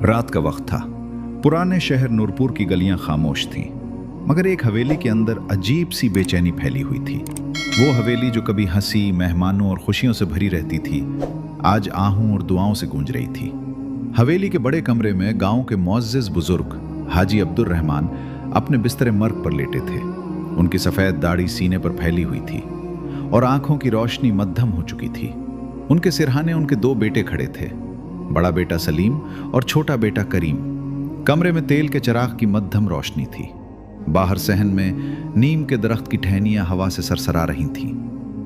रात का वक्त था। पुराने शहर नूरपुर की गलियां खामोश थीं, मगर एक हवेली के अंदर अजीब सी बेचैनी फैली हुई थी। वो हवेली जो कभी हंसी, मेहमानों और खुशियों से भरी रहती थी, आज आहूं और दुआओं से गूंज रही थी। हवेली के बड़े कमरे में गांव के मुअज़्ज़िज़ बुजुर्ग हाजी अब्दुर रहमान अपने बिस्तर मर्ग पर लेटे थे। उनकी सफ़ेद दाढ़ी सीने पर फैली हुई थी और आंखों की रोशनी मध्यम हो चुकी थी। उनके सिरहाने उनके दो बेटे खड़े थे, बड़ा बेटा सलीम और छोटा बेटा करीम। कमरे में तेल के चिराग की मध्यम रोशनी थी। बाहर सहन में नीम के दरख्त की टहनियां हवा से सरसरा रही थीं,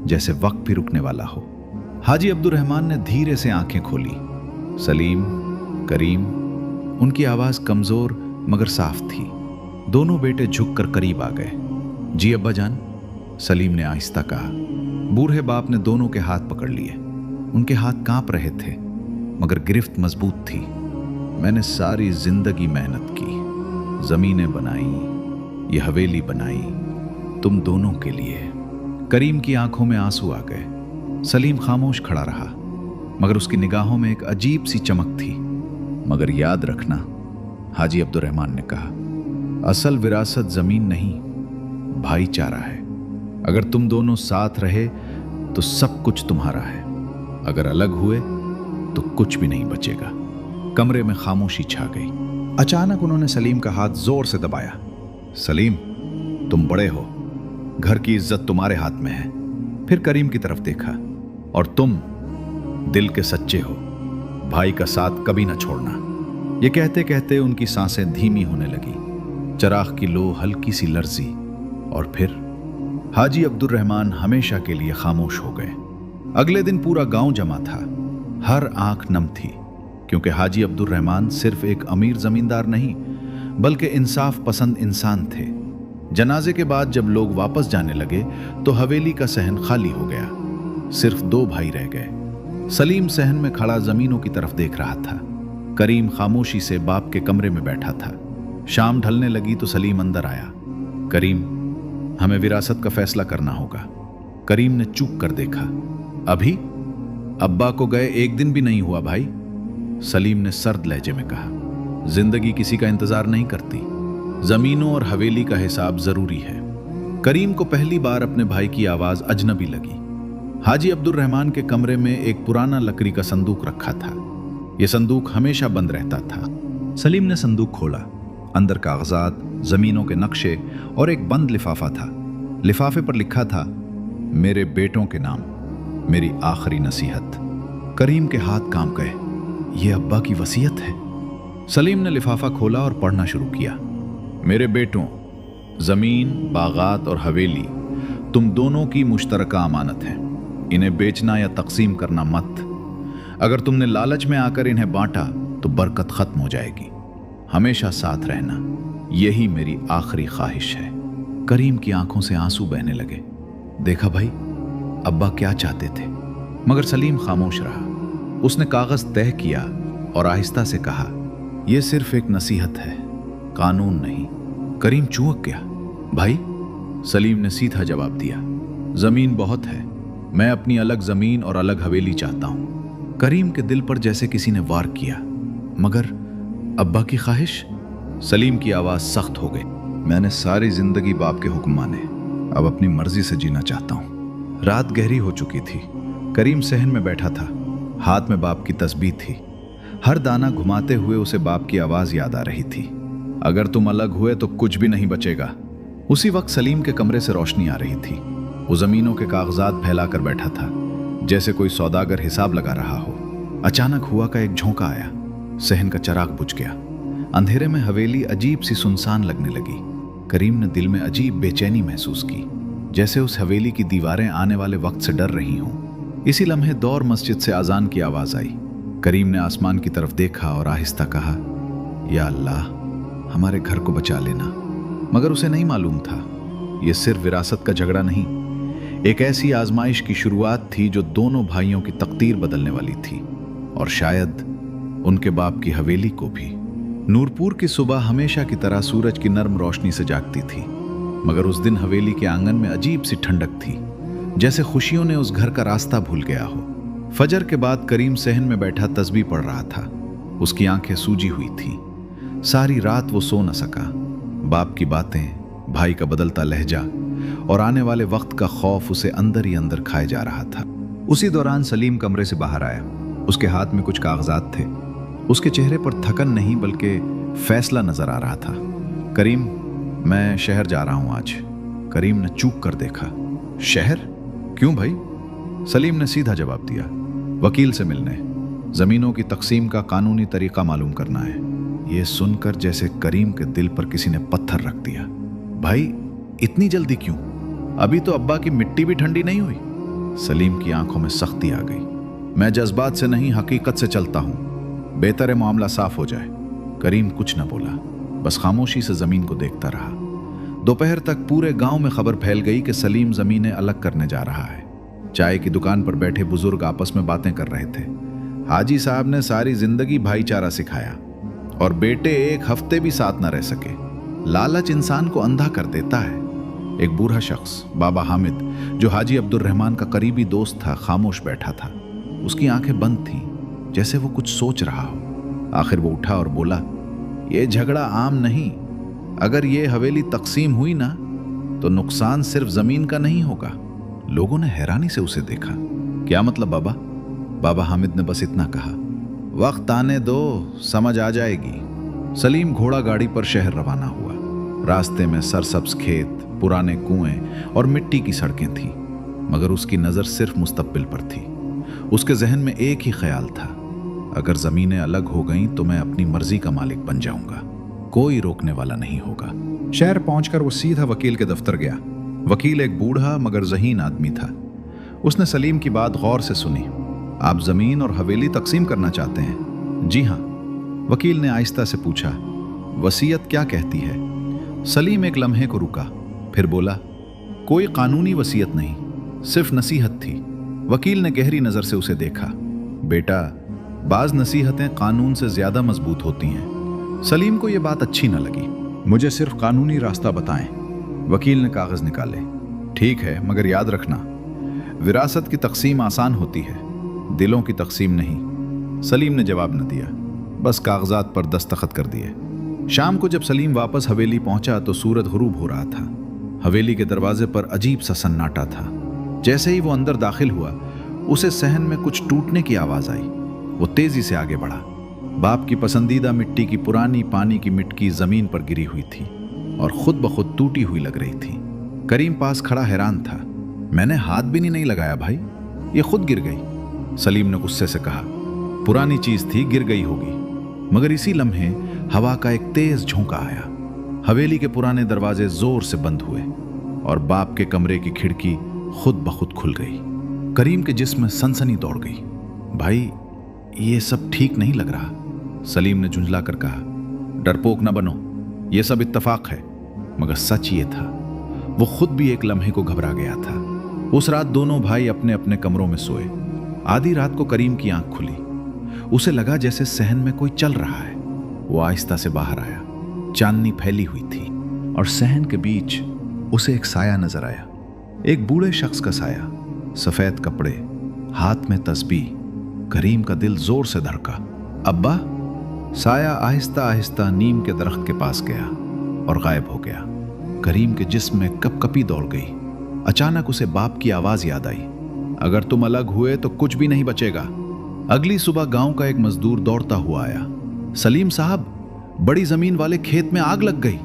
जैसे वक्त भी रुकने वाला हो। हाजी अब्दुर रहमान ने धीरे से आंखें खोली। सलीम, करीम। उनकी आवाज़ कमज़ोर मगर साफ थी। दोनों बेटे झुककर करीब आ गए। जी अब्बा जान, सलीम ने आहिस्ता कहा। बूढ़े बाप ने दोनों के हाथ पकड़ लिए। उनके हाथ कांप रहे थे, मगर गिरफ्त मजबूत थी। मैंने सारी जिंदगी मेहनत की, जमीनें बनाई, ये हवेली बनाई, तुम दोनों के लिए। करीम की आंखों में आंसू आ गए। सलीम खामोश खड़ा रहा, मगर उसकी निगाहों में एक अजीब सी चमक थी। मगर याद रखना, हाजी अब्दुर रहमान ने कहा, असल विरासत जमीन नहीं, भाईचारा है। अगर तुम दोनों साथ रहे तो सब कुछ तुम्हारा है, अगर अलग हुए तो कुछ भी नहीं बचेगा। कमरे में खामोशी छा गई। अचानक उन्होंने सलीम का हाथ जोर से दबाया। सलीम, तुम बड़े हो, घर की इज्जत तुम्हारे हाथ में है। फिर करीम की तरफ देखा। और तुम दिल के सच्चे हो, भाई का साथ कभी ना छोड़ना। ये कहते कहते उनकी सांसें धीमी होने लगी। चिराग की लो हल्की सी लर्जी, और फिर हाजी अब्दुर रहमान हमेशा के लिए खामोश हो गए। अगले दिन पूरा गांव जमा था। हर आंख नम थी, क्योंकि हाजी अब्दुर रहमान सिर्फ एक अमीर जमींदार नहीं, बल्कि इंसाफ पसंद इंसान थे। जनाजे के बाद जब लोग वापस जाने लगे तो हवेली का सहन खाली हो गया। सिर्फ दो भाई रह गए। सलीम सहन में खड़ा जमीनों की तरफ देख रहा था। करीम खामोशी से बाप के कमरे में बैठा था। शाम ढलने लगी तो सलीम अंदर आया। करीम, हमें विरासत का फैसला करना होगा। करीम ने चूक कर देखा। अभी? अब्बा को गए एक दिन भी नहीं हुआ भाई, सलीम ने सर्द लहजे में कहा। जिंदगी किसी का इंतजार नहीं करती। जमीनों और हवेली का हिसाब जरूरी है। करीम को पहली बार अपने भाई की आवाज अजनबी लगी। हाजी अब्दुर रहमान के कमरे में एक पुराना लकड़ी का संदूक रखा था। यह संदूक हमेशा बंद रहता था। सलीम ने संदूक खोला। अंदर कागजात, जमीनों के नक्शे और एक बंद लिफाफा था। लिफाफे पर लिखा था, मेरे बेटों के नाम, मेरी आखिरी नसीहत। करीम के हाथ कांप गए। ये अब्बा की वसीयत है। सलीम ने लिफाफा खोला और पढ़ना शुरू किया। मेरे बेटों, जमीन, बागात और हवेली तुम दोनों की मुश्तरका अमानत है। इन्हें बेचना या तकसीम करना मत। अगर तुमने लालच में आकर इन्हें बांटा तो बरकत खत्म हो जाएगी। हमेशा साथ रहना, यही मेरी आखिरी ख्वाहिश है। करीम की आंखों से आंसू बहने लगे। देखा भाई, अब्बा क्या चाहते थे। मगर सलीम खामोश रहा। उसने कागज तह किया और आहिस्ता से कहा, यह सिर्फ एक नसीहत है, कानून नहीं। करीम चौंक गया। भाई, सलीम ने सीधा जवाब दिया, जमीन बहुत है, मैं अपनी अलग जमीन और अलग हवेली चाहता हूं। करीम के दिल पर जैसे किसी ने वार किया। मगर अब्बा की ख्वाहिश? सलीम की आवाज सख्त हो गई। मैंने सारी जिंदगी बाप के हुक्म माने, अब अपनी मर्जी से जीना चाहता हूं। रात गहरी हो चुकी थी। करीम सहन में बैठा था। हाथ में बाप की तस्बीह थी। हर दाना घुमाते हुए उसे बाप की आवाज याद आ रही थी, अगर तुम अलग हुए तो कुछ भी नहीं बचेगा। उसी वक्त सलीम के कमरे से रोशनी आ रही थी। वो जमीनों के कागजात फैलाकर बैठा था, जैसे कोई सौदागर हिसाब लगा रहा हो। अचानक हुआ का एक झोंका आया। सहन का चिराग बुझ गया। अंधेरे में हवेली अजीब सी सुनसान लगने लगी। करीम ने दिल में अजीब बेचैनी महसूस की, जैसे उस हवेली की दीवारें आने वाले वक्त से डर रही हों। इसी लम्हे दौर मस्जिद से अजान की आवाज आई। करीम ने आसमान की तरफ देखा और आहिस्ता कहा, या अल्लाह, हमारे घर को बचा लेना। मगर उसे नहीं मालूम था, यह सिर्फ विरासत का झगड़ा नहीं, एक ऐसी आजमाइश की शुरुआत थी जो दोनों भाइयों की तकदीर बदलने वाली थी, और शायद उनके बाप की हवेली को भी। नूरपुर की सुबह हमेशा की तरह सूरज की नर्म रोशनी से जागती थी, मगर उस दिन हवेली के आंगन में अजीब सी ठंडक थी, जैसे खुशियों ने उस घर का रास्ता भूल गया हो। फजर के बाद करीम सहन में बैठा तस्बीह पढ़ रहा था। उसकी आंखें सूजी हुई थीं। सारी रात वो सो न सका। बाप की बातें, भाई का बदलता लहजा और आने वाले वक्त का खौफ उसे अंदर ही अंदर खाए जा रहा था। उसी दौरान सलीम कमरे से बाहर आया। उसके हाथ में कुछ कागजात थे। उसके चेहरे पर थकन नहीं बल्कि फैसला नजर आ रहा था। करीम, मैं शहर जा रहा हूं आज। करीम ने चूक कर देखा। शहर? क्यों भाई? सलीम ने सीधा जवाब दिया, वकील से मिलने, जमीनों की तकसीम का कानूनी तरीका मालूम करना है। यह सुनकर जैसे करीम के दिल पर किसी ने पत्थर रख दिया। भाई, इतनी जल्दी क्यों? अभी तो अब्बा की मिट्टी भी ठंडी नहीं हुई। सलीम की आंखों में सख्ती आ गई। मैं जज्बात से नहीं, हकीकत से चलता हूं। बेहतर है मामला साफ हो जाए। करीम कुछ न बोला, बस खामोशी से जमीन को देखता रहा। दोपहर तक पूरे गांव में खबर फैल गई कि सलीम जमीनें अलग करने जा रहा है। चाय की दुकान पर बैठे बुजुर्ग आपस में बातें कर रहे थे। हाजी साहब ने सारी जिंदगी भाईचारा सिखाया और बेटे एक हफ्ते भी साथ न रह सके। लालच इंसान को अंधा कर देता है। एक बूढ़ा शख्स, बाबा हामिद, जो हाजी अब्दुल रहमान का करीबी दोस्त था, खामोश बैठा था। उसकी आंखें बंद थीं, जैसे वो कुछ सोच रहा हो। आखिर वो उठा और बोला, ये झगड़ा आम नहीं। अगर ये हवेली तकसीम हुई ना, तो नुकसान सिर्फ जमीन का नहीं होगा। लोगों ने हैरानी से उसे देखा। क्या मतलब बाबा? बाबा हामिद ने बस इतना कहा, वक्त आने दो, समझ आ जाएगी। सलीम घोड़ा गाड़ी पर शहर रवाना हुआ। रास्ते में सरसब्ज खेत, पुराने कुएं और मिट्टी की सड़कें थीं, मगर उसकी नजर सिर्फ मुस्तकबिल पर थी। उसके जहन में एक ही ख्याल था, अगर जमीनें अलग हो गईं तो मैं अपनी मर्जी का मालिक बन जाऊंगा। कोई रोकने वाला नहीं होगा। शहर पहुंचकर वो सीधा वकील के दफ्तर गया। वकील एक बूढ़ा मगर ज़हीन आदमी था। उसने सलीम की बात गौर से सुनी। आप जमीन और हवेली तकसीम करना चाहते हैं? जी हाँ। वकील ने आहिस्ता से पूछा, वसीयत क्या कहती है? सलीम एक लम्हे को रुका, फिर बोला, कोई कानूनी वसीयत नहीं, सिर्फ नसीहत थी। वकील ने गहरी नजर से उसे देखा। बेटा, बाज नसीहतें कानून से ज्यादा मजबूत होती हैं। सलीम को यह बात अच्छी न लगी। मुझे सिर्फ कानूनी रास्ता बताएं। वकील ने कागज निकाले। ठीक है, मगर याद रखना, विरासत की तकसीम आसान होती है, दिलों की तकसीम नहीं। सलीम ने जवाब न दिया, बस कागजात पर दस्तखत कर दिए। शाम को जब सलीम वापस हवेली पहुंचा तो सूरज गुरूब हो रहा था। हवेली के दरवाजे पर अजीब सा सन्नाटा था। जैसे ही वो अंदर दाखिल हुआ, उसे सहन में कुछ टूटने की आवाज आई। वो तेजी से आगे बढ़ा। बाप की पसंदीदा मिट्टी की पुरानी पानी की मिटकी जमीन पर गिरी हुई थी और खुद ब खुद टूटी हुई लग रही थी। करीम पास खड़ा हैरान था। मैंने हाथ भी नहीं लगाया भाई, ये खुद गिर गई। सलीम ने गुस्से से कहा, पुरानी चीज थी, गिर गई होगी। मगर इसी लम्हे हवा का एक तेज झोंका आया। हवेली के पुराने दरवाजे जोर से बंद हुए और बाप के कमरे की खिड़की खुद ब खुद खुल गई। करीम के जिस्म में सनसनी दौड़ गई। भाई, ये सब ठीक नहीं लग रहा। सलीम ने झुंझला कर कहा, डरपोक न बनो, ये सब इत्तफाक है। मगर सच ये था, वो खुद भी एक लम्हे को घबरा गया था। उस रात दोनों भाई अपने अपने कमरों में सोए। आधी रात को करीम की आंख खुली। उसे लगा जैसे सहन में कोई चल रहा है। वो आहिस्ता से बाहर आया। चांदनी फैली हुई थी और सहन के बीच उसे एक साया नजर आया। एक बूढ़े शख्स का साया, सफेद कपड़े, हाथ में तस्बीह। करीम का दिल जोर से धड़का। अब्बा? साया आहिस्ता आहिस्ता नीम के दरख्त के पास गया और गायब हो गया। करीम के जिस्म में कपकपी दौड़ गई। अचानक उसे बाप की आवाज याद आई, अगर तुम अलग हुए तो कुछ भी नहीं बचेगा। अगली सुबह गांव का एक मजदूर दौड़ता हुआ आया, सलीम साहब, बड़ी जमीन वाले खेत में आग लग गई।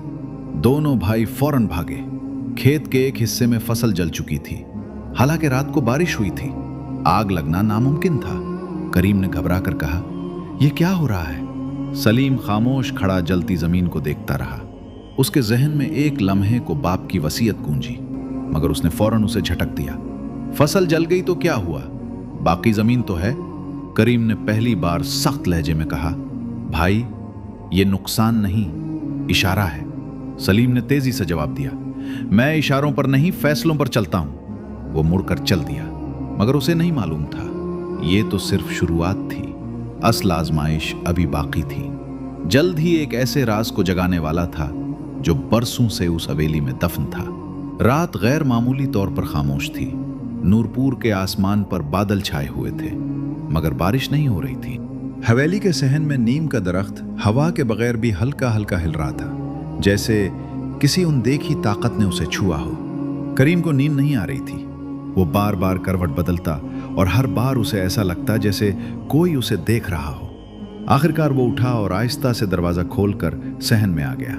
दोनों भाई फौरन भागे। खेत के एक हिस्से में फसल जल चुकी थी। हालांकि रात को बारिश हुई थी, आग लगना नामुमकिन था। करीम ने घबरा कर कहा, यह क्या हो रहा है? सलीम खामोश खड़ा जलती जमीन को देखता रहा। उसके जहन में एक लम्हे को बाप की वसीयत गूंजी, मगर उसने फौरन उसे झटक दिया। फसल जल गई तो क्या हुआ, बाकी जमीन तो है। करीम ने पहली बार सख्त लहजे में कहा, भाई, ये नुकसान नहीं, इशारा है। सलीम ने तेजी से जवाब दिया, मैं इशारों पर नहीं, फैसलों पर चलता हूं। वो मुड़कर चल दिया, मगर उसे नहीं मालूम था, ये तो सिर्फ शुरुआत थी। असल आजमाइश अभी बाकी थी। जल्द ही एक ऐसे राज को जगाने वाला था जो बरसों से उस हवेली में दफन था। रात गैर मामूली तौर पर खामोश थी। नूरपुर के आसमान पर बादल छाए हुए थे, मगर बारिश नहीं हो रही थी। हवेली के सहन में नीम का दरख्त हवा के बगैर भी हल्का हल्का हिल रहा था, जैसे किसी अनदेखी ताकत ने उसे छुआ हो। करीम को नींद नहीं आ रही थी। वो बार बार करवट बदलता और हर बार उसे ऐसा लगता जैसे कोई उसे देख रहा हो। आखिरकार वो उठा और आहिस्ता से दरवाजा खोलकर सहन में आ गया।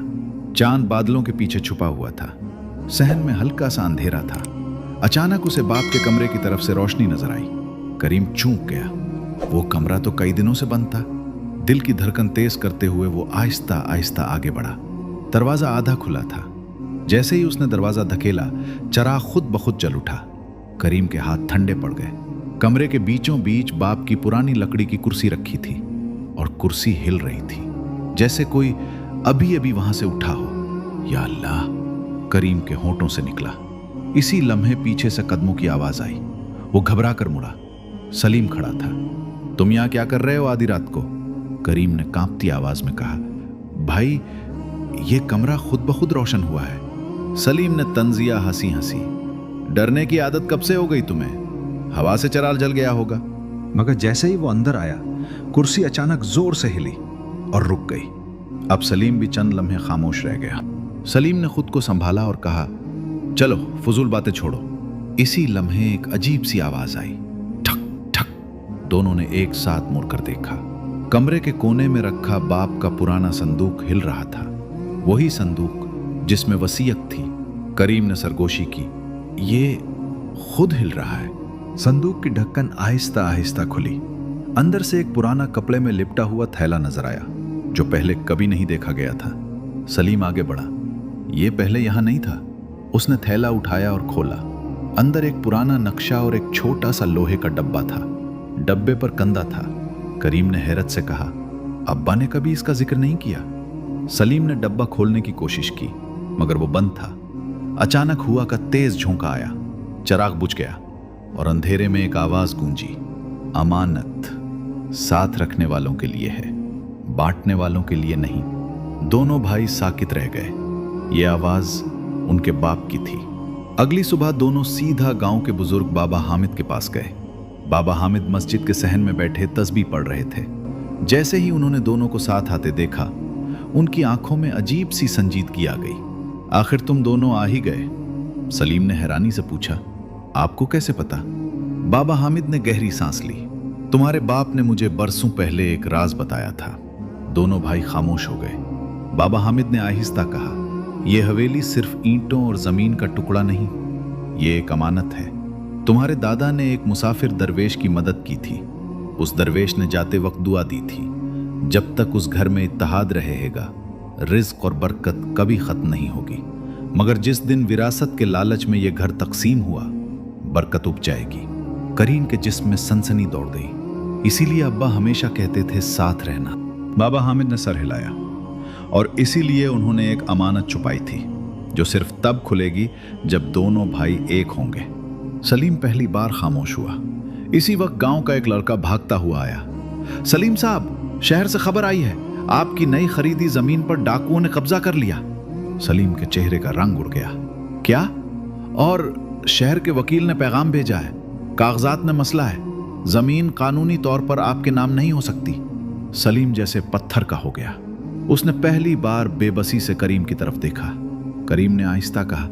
चांद बादलों के पीछे छुपा हुआ था। सहन में हल्का सा अंधेरा था। अचानक उसे बाप के कमरे की तरफ से रोशनी नजर आई। करीम चूक गया। वो कमरा तो कई दिनों से बंद था। दिल की धड़कन तेज करते हुए वो आहिस्ता आहिस्ता आगे बढ़ा। दरवाजा आधा खुला था। जैसे ही उसने दरवाजा धकेला, चराग खुद ब खुद जल उठा। करीम के हाथ ठंडे पड़ गए। कमरे के बीचों बीच बाप की पुरानी लकड़ी की कुर्सी रखी थी और कुर्सी हिल रही थी, जैसे कोई अभी अभी वहां से उठा हो। या अल्लाह, करीम के होंठों से निकला। इसी लम्हे पीछे से कदमों की आवाज आई। वो घबरा कर मुड़ा। सलीम खड़ा था। तुम यहां क्या कर रहे हो आधी रात को? करीम ने कांपती आवाज में कहा। भाई, ये कमरा खुद ब खुद रोशन हुआ है। सलीम ने तंजिया हंसी हंसी। डरने की आदत कब से हो गई तुम्हें? हवा से चराग जल गया होगा। मगर जैसे ही वो अंदर आया, कुर्सी अचानक जोर से हिली और रुक गई। अब सलीम भी चंद लम्हे खामोश रह गया। सलीम ने खुद को संभाला और कहा, चलो फजूल बातें छोड़ो। इसी लम्हे एक अजीब सी आवाज आई। ठक ठक। दोनों ने एक साथ मुड़कर देखा। कमरे के कोने में रखा बाप का पुराना संदूक हिल रहा था। वही संदूक जिसमें वसीयत थी। करीम ने सरगोशी की। ये खुद हिल रहा है। संदूक की ढक्कन आहिस्ता आहिस्ता खुली। अंदर से एक पुराना कपड़े में लिपटा हुआ थैला नजर आया, जो पहले कभी नहीं देखा गया था। सलीम आगे बढ़ा। ये पहले यहां नहीं था। उसने थैला उठाया और खोला। अंदर एक पुराना नक्शा और एक छोटा सा लोहे का डब्बा था। डब्बे पर कंधा था। करीम ने हैरत से कहा, अब्बा ने कभी इसका जिक्र नहीं किया। सलीम ने डब्बा खोलने की कोशिश की, मगर वो बंद था। अचानक हुआ का तेज झोंका आया। चराग बुझ गया और अंधेरे में एक आवाज गूंजी। अमानत साथ रखने वालों के लिए है, बांटने वालों के लिए नहीं। दोनों भाई साकित रह गए। ये आवाज उनके बाप की थी। अगली सुबह दोनों सीधा गांव के बुजुर्ग बाबा हामिद के पास गए। बाबा हामिद मस्जिद के सहन में बैठे तस्बीह पढ़ रहे थे। जैसे ही उन्होंने दोनों को साथ आते देखा, उनकी आंखों में अजीब सी संजीदगी आ गई। आखिर तुम दोनों आ ही गए? सलीम ने हैरानी से पूछा। आपको कैसे पता? बाबा हामिद ने गहरी सांस ली। तुम्हारे बाप ने मुझे बरसों पहले एक राज बताया था। दोनों भाई खामोश हो गए। बाबा हामिद ने आहिस्ता कहा, यह हवेली सिर्फ ईंटों और जमीन का टुकड़ा नहीं, ये एक अमानत है। तुम्हारे दादा ने एक मुसाफिर दरवेश की मदद की थी। उस दरवेश ने जाते वक्त दुआ दी थी, जब तक उस घर में इत्तेहाद रहेगा, रिज्क और बरकत कभी खत्म नहीं होगी। मगर जिस दिन विरासत के लालच में यह घर तकसीम हुआ, बरकत उग जाएगी। करीम के जिस्म में सनसनी दौड़ गई। इसीलिए अब्बा हमेशा कहते थे साथ रहना। बाबा हामिद ने सर हिलाया। और इसीलिए उन्होंने एक अमानत छुपाई थी, जो सिर्फ तब खुलेगी जब दोनों भाई एक होंगे। सलीम पहली बार खामोश हुआ। इसी वक्त गांव का एक लड़का भागता हुआ आया। सलीम साहब, शहर से खबर आई है, आपकी नई खरीदी जमीन पर डाकुओं ने कब्जा कर लिया। सलीम के चेहरे का रंग उड़ गया। क्या? और शहर के वकील ने पैगाम भेजा है, कागजात में मसला है, जमीन कानूनी तौर पर आपके नाम नहीं हो सकती। सलीम जैसे पत्थर का हो गया। उसने पहली बार बेबसी से करीम की तरफ देखा। करीम ने आहिस्ता कहा,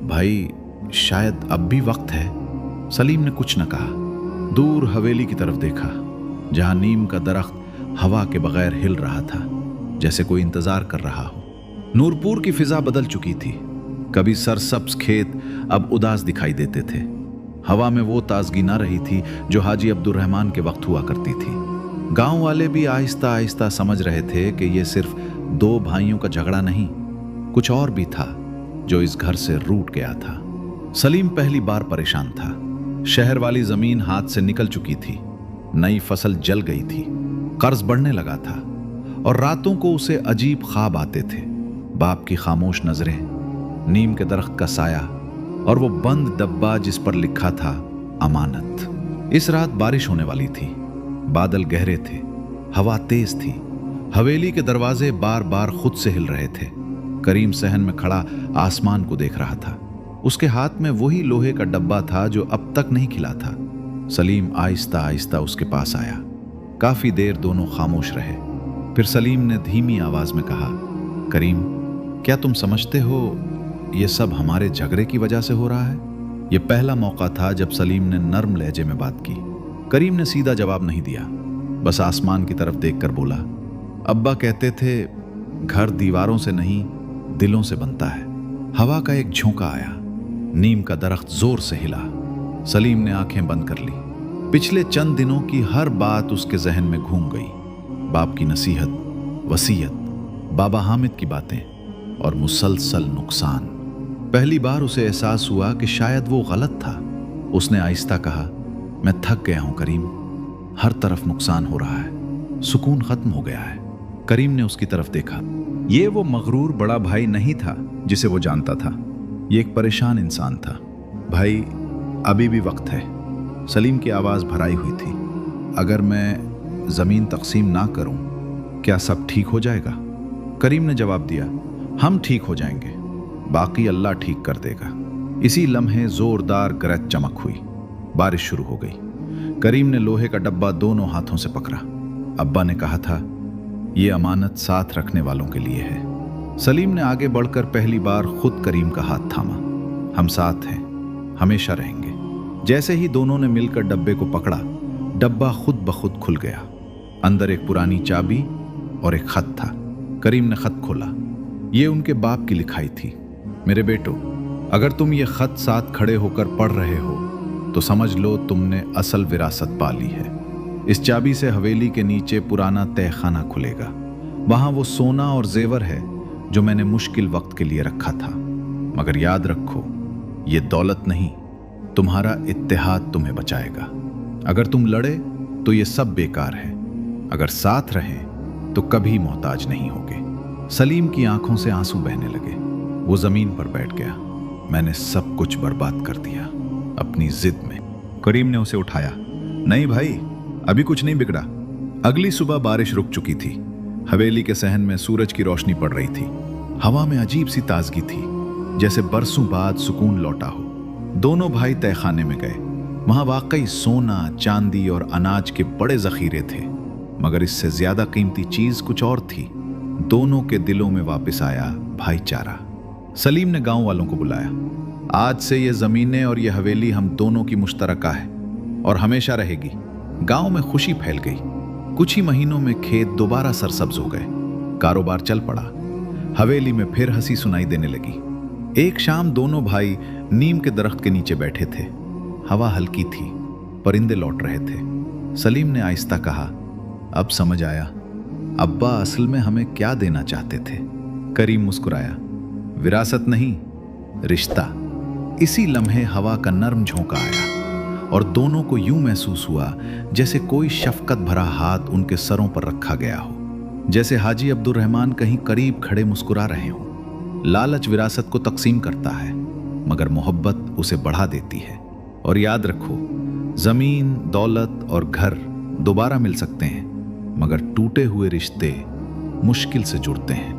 भाई शायद अब भी वक्त है। सलीम ने कुछ न कहा। दूर हवेली की तरफ देखा, जहां नीम का दरख्त हवा के बगैर हिल रहा था, जैसे कोई इंतजार कर रहा हो। नूरपुर की फिजा बदल चुकी थी। कभी सरसब्ज खेत अब उदास दिखाई देते थे। हवा में वो ताजगी ना रही थी जो हाजी अब्दुर्रहमान के वक्त हुआ करती थी। गांव वाले भी आहिस्ता आहिस्ता समझ रहे थे कि ये सिर्फ दो भाइयों का झगड़ा नहीं, कुछ और भी था जो इस घर से रूठ गया था। सलीम पहली बार परेशान था। शहर वाली जमीन हाथ से निकल चुकी थी। नई फसल जल गई थी। कर्ज बढ़ने लगा था और रातों को उसे अजीब ख्वाब आते थे। बाप की खामोश नजरें, नीम के दरख्त का साया और वो बंद डब्बा जिस पर लिखा था अमानत। इस रात बारिश होने वाली थी। बादल गहरे थे, हवा तेज थी। हवेली के दरवाजे बार बार खुद से हिल रहे थे। करीम सहन में खड़ा आसमान को देख रहा था। उसके हाथ में वही लोहे का डब्बा था जो अब तक नहीं खिला था। सलीम आहिस्ता आहिस्ता उसके पास आया। काफी देर दोनों खामोश रहे। फिर सलीम ने धीमी आवाज में कहा, करीम, क्या तुम समझते हो ये सब हमारे झगड़े की वजह से हो रहा है? ये पहला मौका था जब सलीम ने नर्म लहजे में बात की। करीम ने सीधा जवाब नहीं दिया, बस आसमान की तरफ देखकर बोला, अब्बा कहते थे घर दीवारों से नहीं दिलों से बनता है। हवा का एक झोंका आया, नीम का दरख्त जोर से हिला। सलीम ने आंखें बंद कर ली। पिछले चंद दिनों की हर बात उसके जहन में घूम गई। बाप की नसीहत, वसीयत, बाबा हामिद की बातें और मुसलसल नुकसान। पहली बार उसे एहसास हुआ कि शायद वो गलत था। उसने आहिस्ता कहा, मैं थक गया हूं करीम, हर तरफ नुकसान हो रहा है, सुकून खत्म हो गया है। करीम ने उसकी तरफ देखा। ये वो मगरूर बड़ा भाई नहीं था जिसे वो जानता था। ये एक परेशान इंसान था। भाई, अभी भी वक्त है। सलीम की आवाज भराई हुई थी। अगर मैं जमीन तकसीम ना करूं, क्या सब ठीक हो जाएगा? करीम ने जवाब दिया, हम ठीक हो जाएंगे, बाकी अल्लाह ठीक कर देगा। इसी लम्हे जोरदार गरज चमक हुई। बारिश शुरू हो गई। करीम ने लोहे का डब्बा दोनों हाथों से पकड़ा। अब्बा ने कहा था, ये अमानत साथ रखने वालों के लिए है। सलीम ने आगे बढ़कर पहली बार खुद करीम का हाथ थामा। हम साथ हैं, हमेशा रहेंगे। जैसे ही दोनों ने मिलकर डब्बे को पकड़ा, डब्बा खुद ब खुद खुल गया। अंदर एक पुरानी चाबी और एक खत था। करीम ने खत खोला। ये उनके बाप की लिखाई थी। मेरे बेटो, अगर तुम ये खत साथ खड़े होकर पढ़ रहे हो तो समझ लो तुमने असल विरासत पा ली है। इस चाबी से हवेली के नीचे पुराना तहखाना खुलेगा। वहां वो सोना और जेवर है जो मैंने मुश्किल वक्त के लिए रखा था। मगर याद रखो, ये दौलत नहीं, तुम्हारा इत्तेहाद तुम्हें बचाएगा। अगर तुम लड़े तो ये सब बेकार है, अगर साथ रहे तो कभी मोहताज नहीं होगे। सलीम की आंखों से आंसू बहने लगे। वो जमीन पर बैठ गया। मैंने सब कुछ बर्बाद कर दिया अपनी जिद में। करीम ने उसे उठाया। नहीं भाई, अभी कुछ नहीं बिगड़ा। अगली सुबह बारिश रुक चुकी थी। हवेली के सहन में सूरज की रोशनी पड़ रही थी। हवा में अजीब सी ताजगी थी, जैसे बरसों बाद सुकून लौटा हो। दोनों भाई तहखाने में गए। वहां वाकई सोना, चांदी और अनाज के बड़े जखीरे थे, मगर इससे ज्यादा कीमती चीज कुछ और थी। दोनों के दिलों में वापस आया भाईचारा। सलीम ने गांव वालों को बुलाया। आज से ये जमीनें और ये हवेली हम दोनों की मुश्तरका है और हमेशा रहेगी। गांव में खुशी फैल गई। कुछ ही महीनों में खेत दोबारा सरसब्ज हो गए। कारोबार चल पड़ा। हवेली में फिर हंसी सुनाई देने लगी। एक शाम दोनों भाई नीम के दरख्त के नीचे बैठे थे। हवा हल्की थी, परिंदे लौट रहे थे। सलीम ने आहिस्ता कहा, अब समझ आया अब्बा असल में हमें क्या देना चाहते थे। करीम मुस्कुराया, विरासत नहीं, रिश्ता। इसी लम्हे हवा का नर्म झोंका आया और दोनों को यूं महसूस हुआ जैसे कोई शफकत भरा हाथ उनके सरों पर रखा गया हो, जैसे हाजी अब्दुल रहमान कहीं करीब खड़े मुस्कुरा रहे हों। लालच विरासत को तकसीम करता है, मगर मोहब्बत उसे बढ़ा देती है। और याद रखो, जमीन, दौलत और घर दोबारा मिल सकते हैं, मगर टूटे हुए रिश्ते मुश्किल से जुड़ते हैं।